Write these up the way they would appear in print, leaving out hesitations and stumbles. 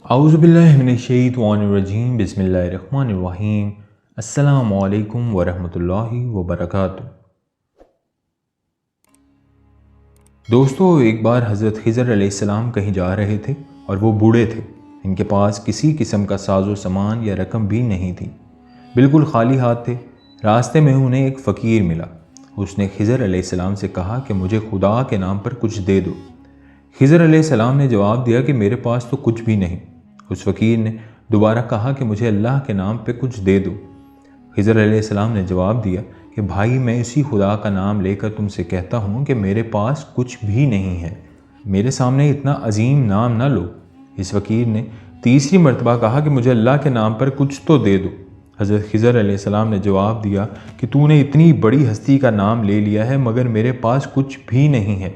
اعوذ باللہ من الشیطان الرجیم بسم اللہ الرحمن الرحیم السلام علیکم ورحمۃ اللہ وبرکاتہ۔ دوستو، ایک بار حضرت خضر علیہ السلام کہیں جا رہے تھے اور وہ بوڑھے تھے۔ ان کے پاس کسی قسم کا ساز و سامان یا رقم بھی نہیں تھی، بالکل خالی ہاتھ تھے۔ راستے میں انہیں ایک فقیر ملا۔ اس نے خضر علیہ السلام سے کہا کہ مجھے خدا کے نام پر کچھ دے دو۔ خضر علیہ السلام نے جواب دیا کہ میرے پاس تو کچھ بھی نہیں۔ اس فقیر نے دوبارہ کہا کہ مجھے اللہ کے نام پہ کچھ دے دو۔ خضر علیہ السلام نے جواب دیا کہ بھائی، میں اسی خدا کا نام لے کر تم سے کہتا ہوں کہ میرے پاس کچھ بھی نہیں ہے، میرے سامنے اتنا عظیم نام نہ لو۔ اس فقیر نے تیسری مرتبہ کہا کہ مجھے اللہ کے نام پر کچھ تو دے دو۔ حضرت خضر علیہ السلام نے جواب دیا کہ تو نے اتنی بڑی ہستی کا نام لے لیا ہے مگر میرے پاس کچھ بھی نہیں ہے۔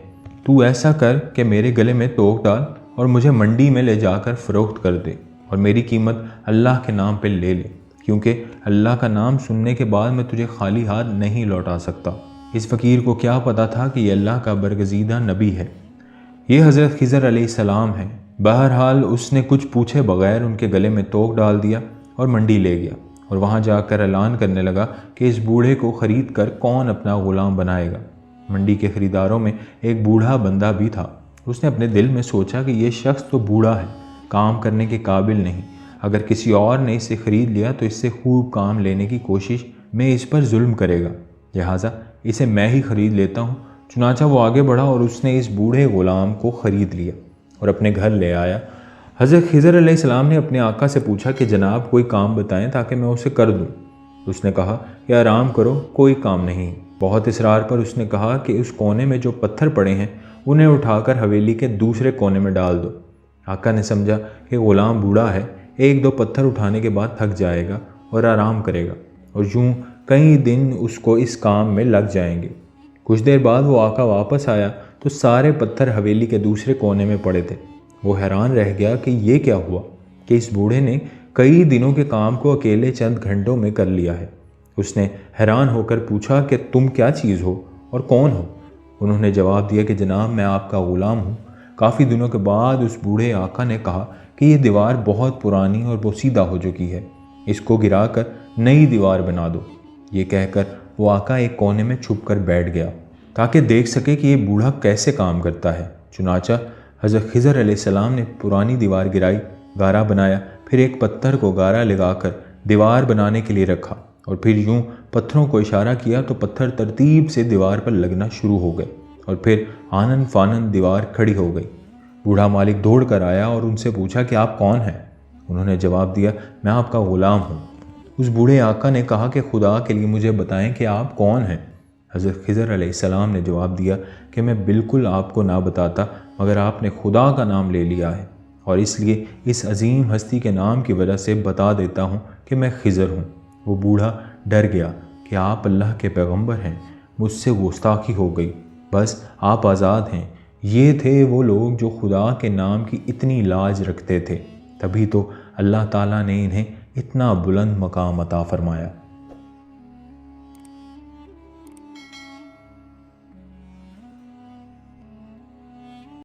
تو ایسا کر کہ میرے گلے میں توق ڈال اور مجھے منڈی میں لے جا کر فروخت کر دے اور میری قیمت اللہ کے نام پہ لے لے، کیونکہ اللہ کا نام سننے کے بعد میں تجھے خالی ہاتھ نہیں لوٹا سکتا۔ اس فقیر کو کیا پتا تھا کہ یہ اللہ کا برگزیدہ نبی ہے، یہ حضرت خضر علیہ السلام ہے۔ بہرحال اس نے کچھ پوچھے بغیر ان کے گلے میں توق ڈال دیا اور منڈی لے گیا اور وہاں جا کر اعلان کرنے لگا کہ اس بوڑھے کو خرید کر کون اپنا غلام بنائے گا۔ منڈی کے خریداروں میں ایک بوڑھا بندہ بھی تھا۔ اس نے اپنے دل میں سوچا کہ یہ شخص تو بوڑھا ہے، کام کرنے کے قابل نہیں، اگر کسی اور نے اسے خرید لیا تو اس سے خوب کام لینے کی کوشش میں اس پر ظلم کرے گا، لہٰذا اسے میں ہی خرید لیتا ہوں۔ چنانچہ وہ آگے بڑھا اور اس نے اس بوڑھے غلام کو خرید لیا اور اپنے گھر لے آیا۔ حضرت خضر علیہ السلام نے اپنے آقا سے پوچھا کہ جناب کوئی کام بتائیں تاکہ میں اسے کر دوں۔ اس نے کہا کہ آرام کرو، کوئی کام نہیں۔ بہت اصرار پر اس نے کہا کہ اس کونے میں جو پتھر پڑے ہیں انہیں اٹھا کر حویلی کے دوسرے کونے میں ڈال دو۔ آقا نے سمجھا کہ غلام بوڑھا ہے، ایک دو پتھر اٹھانے کے بعد تھک جائے گا اور آرام کرے گا، اور یوں کئی دن اس کو اس کام میں لگ جائیں گے۔ کچھ دیر بعد وہ آقا واپس آیا تو سارے پتھر حویلی کے دوسرے کونے میں پڑے تھے۔ وہ حیران رہ گیا کہ یہ کیا ہوا کہ اس بوڑھے نے کئی دنوں کے کام کو اکیلے چند گھنٹوں میں کر لیا ہے۔ اس نے حیران ہو کر پوچھا کہ تم کیا چیز ہو اور کون ہو؟ انہوں نے جواب دیا کہ جناب میں آپ کا غلام ہوں۔ کافی دنوں کے بعد اس بوڑھے آقا نے کہا کہ یہ دیوار بہت پرانی اور بوسیدہ ہو چکی ہے، اس کو گرا کر نئی دیوار بنا دو۔ یہ کہہ کر وہ آقا ایک کونے میں چھپ کر بیٹھ گیا تاکہ دیکھ سکے کہ یہ بوڑھا کیسے کام کرتا ہے۔ چنانچہ حضرت خضر علیہ السلام نے پرانی دیوار گرائی، گارا بنایا، پھر ایک پتھر کو گارا لگا کر دیوار بنانے کے لیے رکھا اور پھر یوں پتھروں کو اشارہ کیا تو پتھر ترتیب سے دیوار پر لگنا شروع ہو گئے اور پھر آنن فانن دیوار کھڑی ہو گئی۔ بوڑھا مالک دوڑ کر آیا اور ان سے پوچھا کہ آپ کون ہیں؟ انہوں نے جواب دیا میں آپ کا غلام ہوں۔ اس بوڑھے آقا نے کہا کہ خدا کے لیے مجھے بتائیں کہ آپ کون ہیں؟ حضرت خضر علیہ السلام نے جواب دیا کہ میں بالکل آپ کو نہ بتاتا مگر آپ نے خدا کا نام لے لیا ہے، اور اس لیے اس عظیم ہستی کے نام کی وجہ سے بتا دیتا ہوں کہ میں خضر ہوں۔ وہ بوڑھا ڈر گیا کہ آپ اللہ کے پیغمبر ہیں، مجھ سے گستاخی ہو گئی، بس آپ آزاد ہیں۔ یہ تھے وہ لوگ جو خدا کے نام کی اتنی لاج رکھتے تھے، تبھی تو اللہ تعالیٰ نے انہیں اتنا بلند مقام عطا فرمایا۔